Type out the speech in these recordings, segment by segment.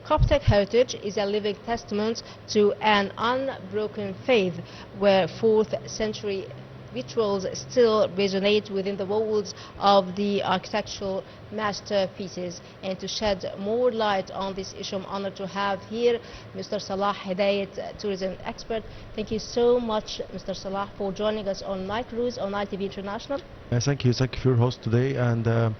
Coptic heritage is a living testament to an unbroken faith where 4th century rituals still resonate within the walls of the architectural masterpieces. And to shed more light on this issue, I'm honored to have here Mr. Salah Hidayat, tourism expert. Thank you so much, Mr. Salah, for joining us on Night Cruise on Nile TV International. Thank you for your host today, and I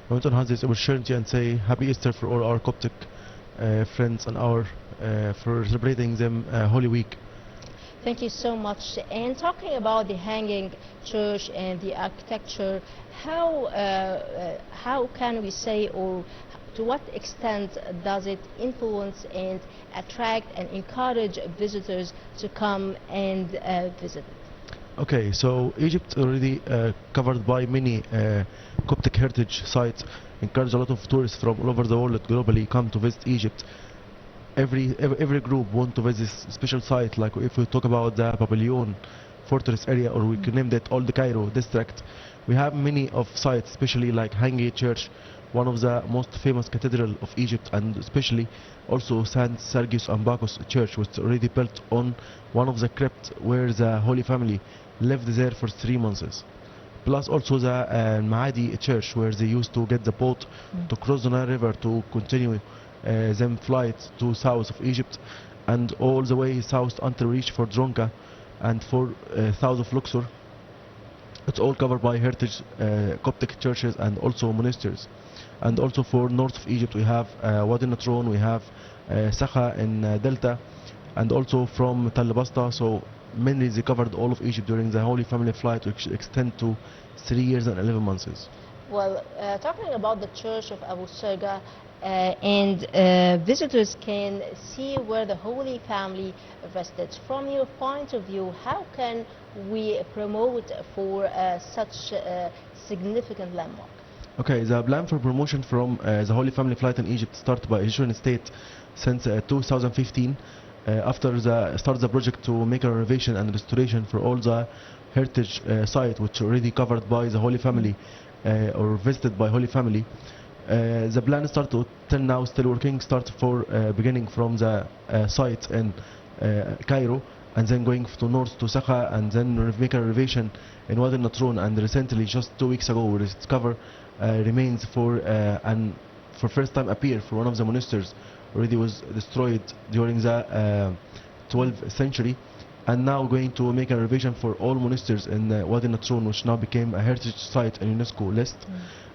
want to enhance this opportunity and say Happy Easter for all our Coptic friends and our for celebrating them Holy Week. Thank you so much. And talking about the hanging church and the architecture, how can we say, or to what extent does it influence and attract and encourage visitors to come and visit it? Okay, so Egypt already covered by many Coptic heritage sites, encourage a lot of tourists from all over the world globally come to visit Egypt. Every group want to visit special site, like if we talk about the Papillon fortress area, or we can name that all the Cairo district. We have many of sites, especially like Hanging Church, one of the most famous cathedral of Egypt, and especially also Saint Sergius and Bacchus Church, which is already built on one of the crypt where the Holy Family lived there for 3 months. Plus also the Maadi Church, where they used to get the boat to cross the Nile River to continue them flights to south of Egypt and all the way south until reach for Dronka and for south of Luxor. It's all covered by heritage Coptic churches and also monasteries. And also for north of Egypt we have Wadi Natron, we have Sakha in Delta, and also from Tal Basta. So mainly they covered all of Egypt during the Holy Family flight, which extend to 3 years and 11 months. Well, talking about the church of Abu Serga, and visitors can see where the Holy Family rested. From your point of view, how can we promote for such a significant landmark? Okay, the plan for promotion from the Holy Family flight in Egypt started by Egyptian state since 2015. After the start the project to make a renovation and restoration for all the heritage site which already covered by the Holy Family or visited by Holy Family. The plan started till now still working, start for beginning from the site in Cairo, and then going to north to Sakha, and then make a renovation in Wadi Natron, and recently just 2 weeks ago we discover remains and for first time appear for one of the monasteries already was destroyed during the 12th century, and now going to make a renovation for all monasteries in Wadi Natron, which now became a heritage site in UNESCO list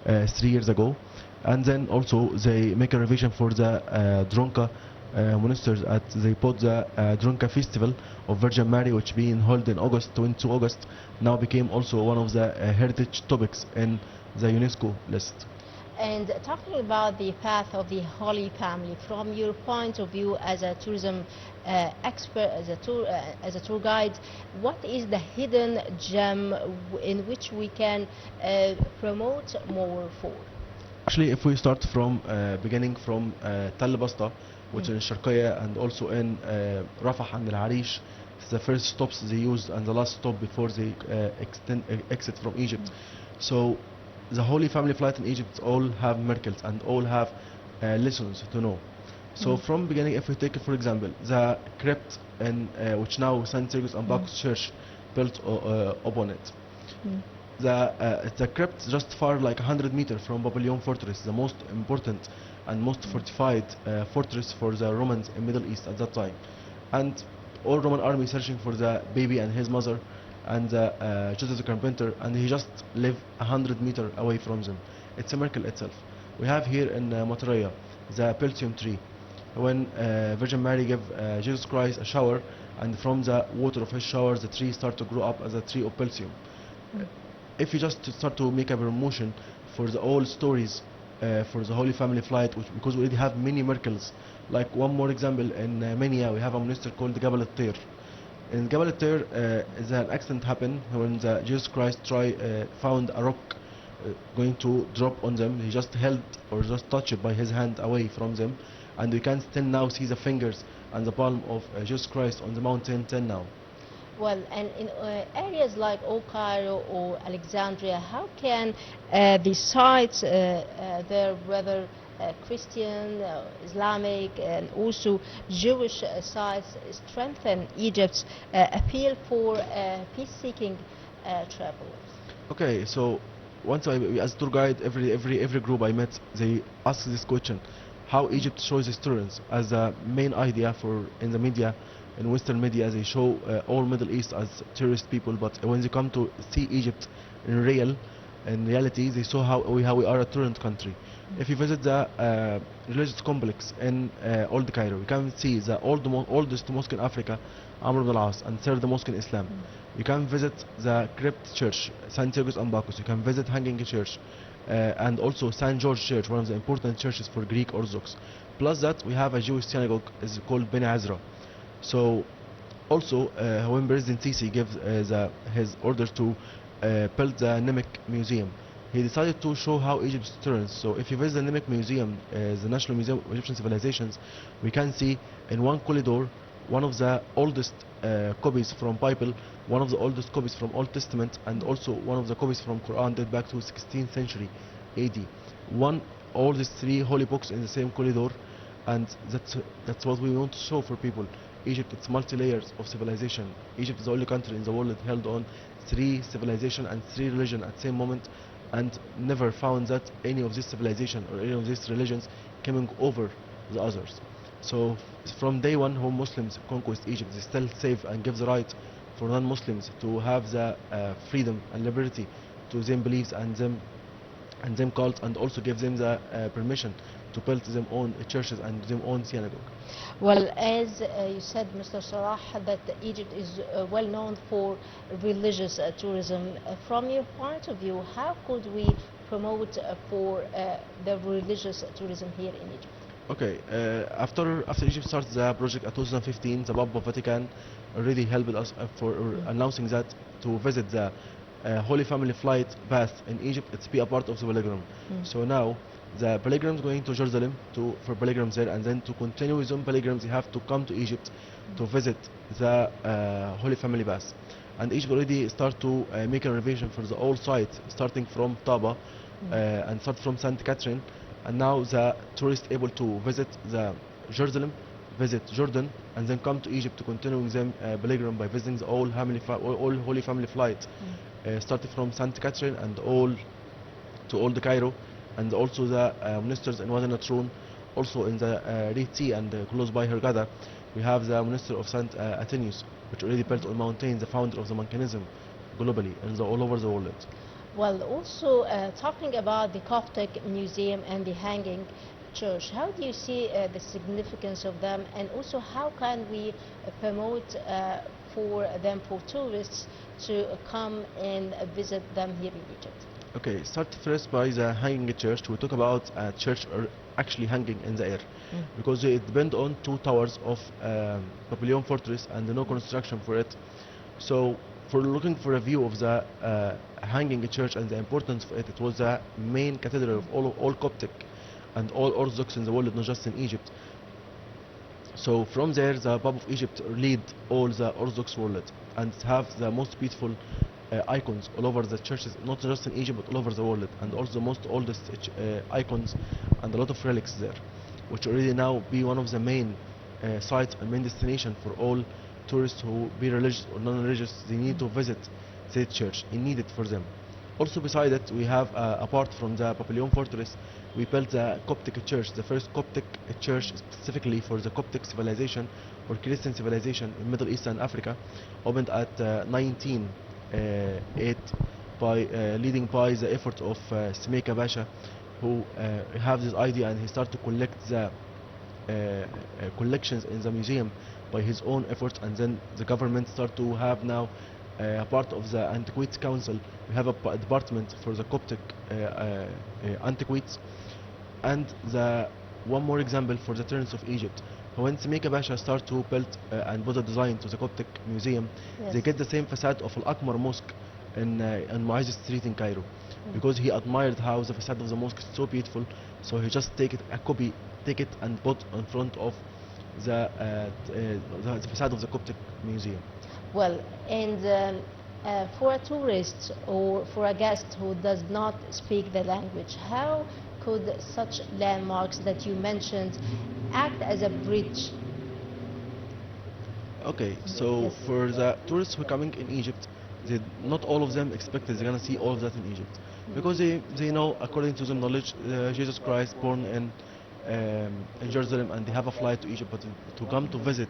3 years ago. And then also they make a revision for the Dronka monasteries. They put the Dronka festival of Virgin Mary, which being held in August, 22 August, now became also one of the heritage topics in the UNESCO list. And talking about the path of the Holy Family, from your point of view as a tourism expert, as a tour guide, what is the hidden gem in which we can promote more for? Actually, if we start from beginning from Tal Basta, which is in Sharqiyya, and also in Rafah and Al Harish, it's the first stops they used and the last stop before they exit from Egypt. So the Holy Family flight in Egypt all have miracles and all have lessons to know. So from beginning, if we take for example the crypt in which now Saint Sergius and Bacchus Church built upon it. The crypt just far like 100 meters from Papillon fortress, the most important and most fortified fortress for the Romans in Middle East at that time, and all Roman army searching for the baby and his mother and Joseph the carpenter, and he just lived 100 meters away from them. It's a miracle itself. We have here in Mataraya the Peltium tree, when Virgin Mary gave Jesus Christ a shower, and from the water of his shower the tree started to grow up as a tree of Peltium. If you just start to make a promotion for the old stories for the Holy Family flight, because we already have many miracles. Like one more example, in Mania we have a monastery called Jabal al-Tir. In Jabal al-Tir, an accident happened when Jesus Christ found a rock going to drop on them. He just held or just touched it by his hand away from them, and we can still now see the fingers and the palm of Jesus Christ on the mountain till now. Well, and in areas like Old Cairo or Alexandria, how can the sites there, whether Christian, Islamic, and also Jewish sites strengthen Egypt's appeal for peace-seeking travelers? Okay, so once as tour guide, every group I met, they ask this question: how Egypt shows its tolerance as a main idea for in the media, in Western media, they show all Middle East as terrorist people, but when they come to see Egypt in reality, they saw how we are a tolerant country. If you visit the religious complex in Old Cairo, you can see the oldest mosque in Africa, Amr ibn al-As, and third mosque in Islam. You can visit the crypt church, Santiago's and Bacchus. You can visit Hanging Church, and also St. George Church, one of the important churches for Greek Orthodox. Plus that, we have a Jewish synagogue is called Beni Ezra. So also, when President Sisi gives his order to build the Nemec Museum, he decided to show how Egypt turns. So if you visit the Nemec Museum, the National Museum of Egyptian Civilizations, we can see in one corridor one of the oldest copies from Bible, one of the oldest copies from Old Testament, and also one of the copies from Quran date back to 16th century AD. One all these three holy books in the same corridor, and that's what we want to show for people. Egypt, it's multi-layers of civilization. Egypt is the only country in the world that held on three civilization and three religion at the same moment, and never found that any of this civilization or any of these religions coming over the others. So from day one, when Muslims conquest Egypt, they still save and give the right for non-Muslims to have the freedom and liberty to them beliefs and them cults, and also give them the permission to build their own churches and their own synagogue. Well, as you said, Mr. Salah, that Egypt is well known for religious tourism. From your point of view, how could we promote for the religious tourism here in Egypt? Okay, after Egypt started the project in 2015, the Papa Vatican already helped us for announcing that to visit the Holy Family flight path in Egypt, it's be a part of the pilgrim. So now the pilgrims going to Jerusalem for pilgrims there, and then to continue with them pilgrims, you have to come to Egypt to visit the Holy Family path. And Egypt already start to make a renovation for the old site, starting from Taba and start from St. Catherine. And now the tourists able to visit the Jerusalem, visit Jordan, and then come to Egypt to continue them pilgrim by visiting the all Holy Family flight, starting from St. Catherine and all to Old Cairo, and also the ministers in Wadi Natron, also in the Red Sea and close by Hurghada. We have the minister of St. Athenius, which already built on mountains, the founder of the Moncanism globally and all over the world. Well, also talking about the Coptic Museum and the Hanging Church, how do you see the significance of them, and also how can we promote for tourists to come and visit them here in Egypt? Okay, start first by the Hanging Church. We talk about a church actually hanging in the air, because it depends on two towers of Papillon Fortress and no construction for it. So for looking for a view of the Hanging Church and the importance of it, it was the main cathedral of all Coptic and all Orthodox in the world, not just in Egypt. So from there, the Pope of Egypt lead all the Orthodox world and have the most beautiful icons all over the churches, not just in Egypt but all over the world, and also the most oldest icons and a lot of relics there, which already now be one of the main sites and main destination for all tourists who be religious or non-religious. They need to visit the church, it needed for them. Also beside it, we have apart from the Papillon Fortress, we built the Coptic Church, the first Coptic church specifically for the Coptic civilization or Christian civilization in Middle East and Africa, opened at 1908 by leading by the effort of Smeka Pasha, who have this idea, and he started to collect the collections in the museum by his own efforts, and then the government start to have now a part of the Antiquities Council. We have a department for the Coptic antiquities. And the one more example for the turns of Egypt, when Smeka Pasha start to build and put a design to the Coptic Museum, they get the same facade of Al-Aqmar Mosque in Muazzez Street in Cairo, because he admired how the facade of the mosque is so beautiful. So he just take it and put in front of the facade of the Coptic Museum. Well, and for a tourist or for a guest who does not speak the language, how could such landmarks that you mentioned act as a bridge? Okay, so Yes. for the tourists who are coming in Egypt, not all of them expect that they're gonna see all of that in Egypt, because they know, according to their knowledge, Jesus Christ born in Jerusalem, and they have a flight to Egypt. But to come to visit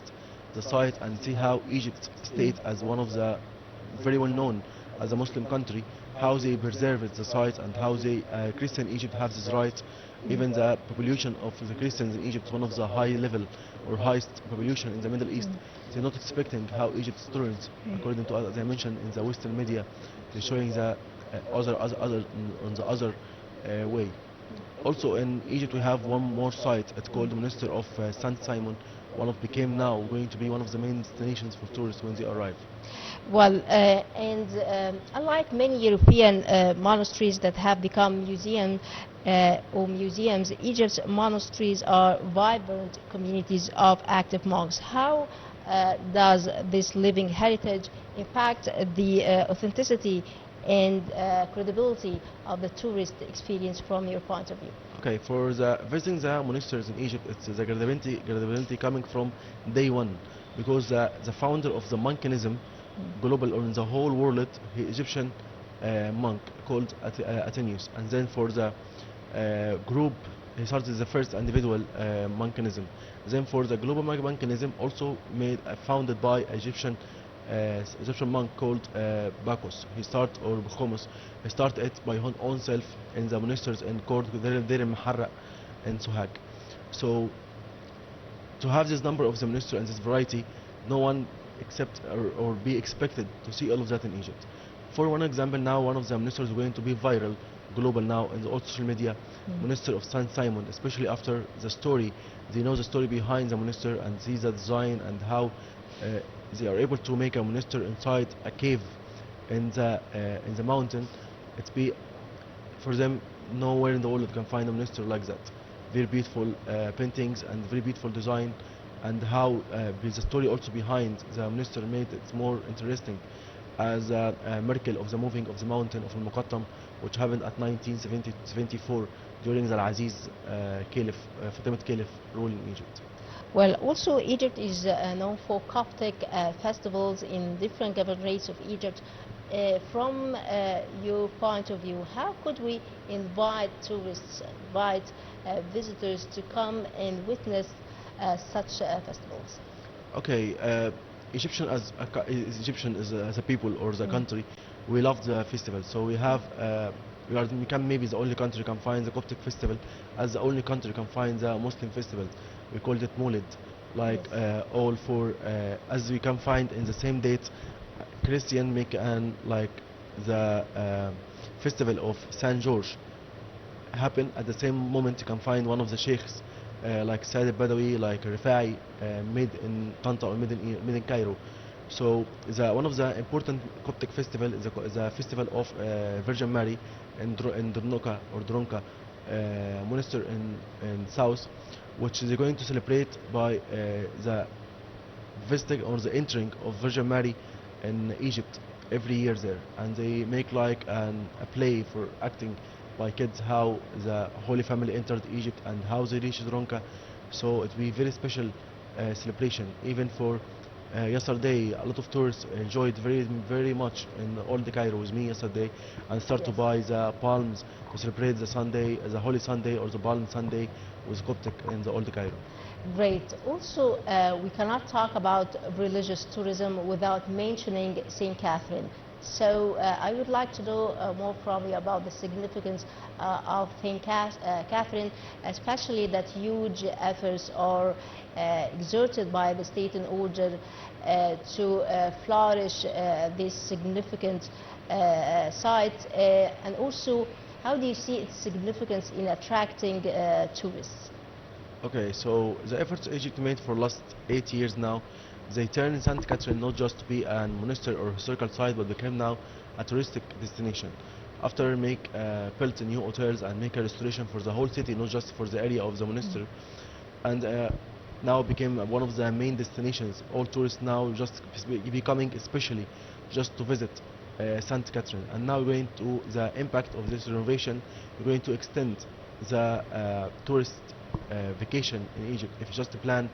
the site and see how Egypt state as one of the very well known as a Muslim country, how they preserve it, the site, and how they Christian Egypt have this right. Even the population of the Christians in Egypt, one of the high level or highest population in the Middle East. They're not expecting how Egypt's tourists, according to as I mentioned in the Western media, they're showing the other on the other way. Also in Egypt we have one more site. It's called the Minister of Saint Simon. One of became now going to be one of the main destinations for tourists when they arrive. Well, unlike many European monasteries that have become museums, Egypt's monasteries are vibrant communities of active monks. How does this living heritage impact the authenticity and credibility of the tourist experience from your point of view? Okay, for the visiting the monasteries in Egypt, it's the credibility coming from day one, because the founder of the monkinism, global or in the whole world, he Egyptian monk called Athenius, and then for the group, he started the first individual monkinism. Then for the global monkinism, also made founded by Egyptian monk called Bacchus. He started it by his own self in the monasteries in called Deir Maharra in Sohag. So to have this number of the monasteries and this variety, no one except or be expected to see all of that in Egypt. For one example, now one of the monasteries is going to be viral global now in all social media, Monastery of Saint Simon, especially after the story. They know the story behind the monastery and see the design and how they are able to make a monastery inside a cave in the mountain. It's be for them nowhere in the world you can find a monastery like that. Very beautiful paintings and very beautiful design, and how the story also behind the monastery made it more interesting, as a miracle of the moving of the mountain of Al-Muqattam, which happened at 1974 during the Al-Aziz Caliph, Fatimid Caliph rule in Egypt. Well, also Egypt is known for Coptic festivals in different governorates of Egypt. From your point of view, how could we invite tourists, invite visitors to come and witness such festivals? Okay, Egyptian as a people or the country, we love the festival. So we can maybe the only country can find the Coptic festival, as the only country can find the Muslim festival. We called it Moulid, like all for as we can find in the same date, Christian make an like the festival of Saint George happen at the same moment. You can find one of the sheikhs like Said al-Badawi, like Rifai, made in Tanta or made in Cairo. So one of the important Coptic festival is the festival of Virgin Mary in Dronka or Dronka monastery in south, which they're going to celebrate by the visiting or the entering of Virgin Mary in Egypt every year there, and they make like a play for acting by kids how the Holy Family entered Egypt and how they reached Dronka. So it will be very special celebration. Even for yesterday, a lot of tourists enjoyed very much in Old Cairo with me yesterday, and start to buy the palms to celebrate the Sunday, the Holy Sunday or the Palm Sunday with Coptic in the Old Cairo. Great. Also, we cannot talk about religious tourism without mentioning St. Catherine. So I would like to know more from you about the significance of St. Catherine, especially that huge efforts are exerted by the state in order to flourish this significant site, and also how do you see its significance in attracting tourists? Okay, so the efforts Egypt made for last 8 years now, they turned St. Catherine not just to be a monastery or historical site, but became now a touristic destination. After built new hotels and make a restoration for the whole city, not just for the area of the monastery, and now became one of the main destinations. All tourists now just becoming especially just to visit St. Catherine. And now going to the impact of this renovation, we're going to extend the tourist vacation in Egypt. If you just plan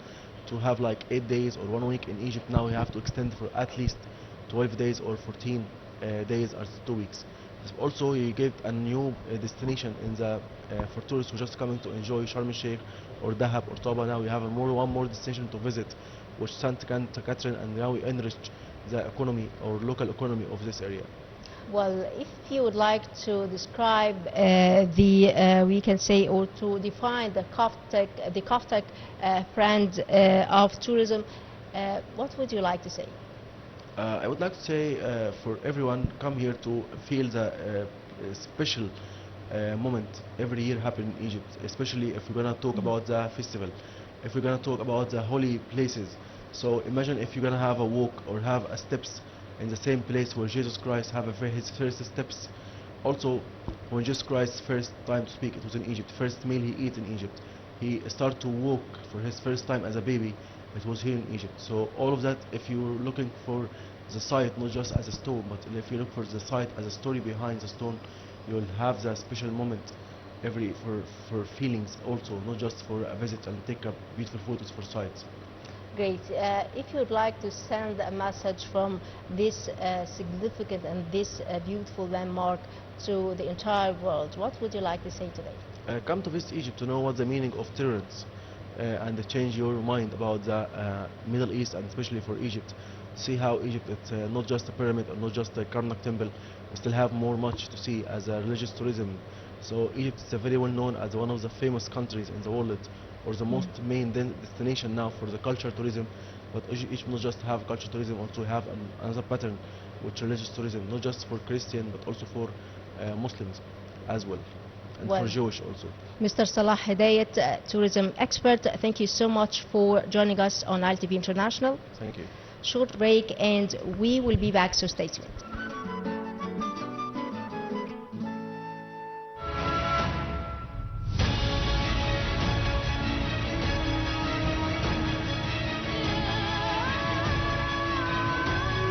to have like 8 days or 1 week in Egypt, now you have to extend for at least 12 days or 14 days or 2 weeks. Also, you get a new destination in the for tourists who just coming to enjoy Sharm el-Sheikh or Dahab or Taba. Now we have one more destination to visit, which St. Catherine, and now we enrich the economy or local economy of this area. Well, if you would like to describe we can say, or to define the Coptic brand of tourism, what would you like to say? I would like to say for everyone come here to feel the special moment every year happen in Egypt, especially if we're gonna talk about the festival, if we're gonna talk about the holy places. So imagine if you're gonna have a walk or have a steps in the same place where Jesus Christ have his first steps. Also, when Jesus Christ's first time to speak, it was in Egypt. First meal he eat in Egypt. He started to walk for his first time as a baby. It was here in Egypt. So all of that, if you're looking for the site not just as a stone, but if you look for the site as a story behind the stone, you'll have the special moment for feelings also, not just for a visit and take up beautiful photos for sites. Great. If you would like to send a message from this significant and this beautiful landmark to the entire world, what would you like to say today? Come to visit Egypt to know what the meaning of tolerance and change your mind about the Middle East, and especially for Egypt. See how Egypt, it's not just a pyramid or not just a Karnak temple, we still have much to see as a religious tourism. So Egypt is very well known as one of the famous countries in the world, or the most main destination now for the cultural tourism. But Egypt not just have cultural tourism, also have another pattern with religious tourism, not just for Christian but also for Muslims as well, and for Jewish also. Mr. Salah Hidayat, tourism expert, thank you so much for joining us on Nile TV International. Thank you. Short break and we will be back, so stay tuned.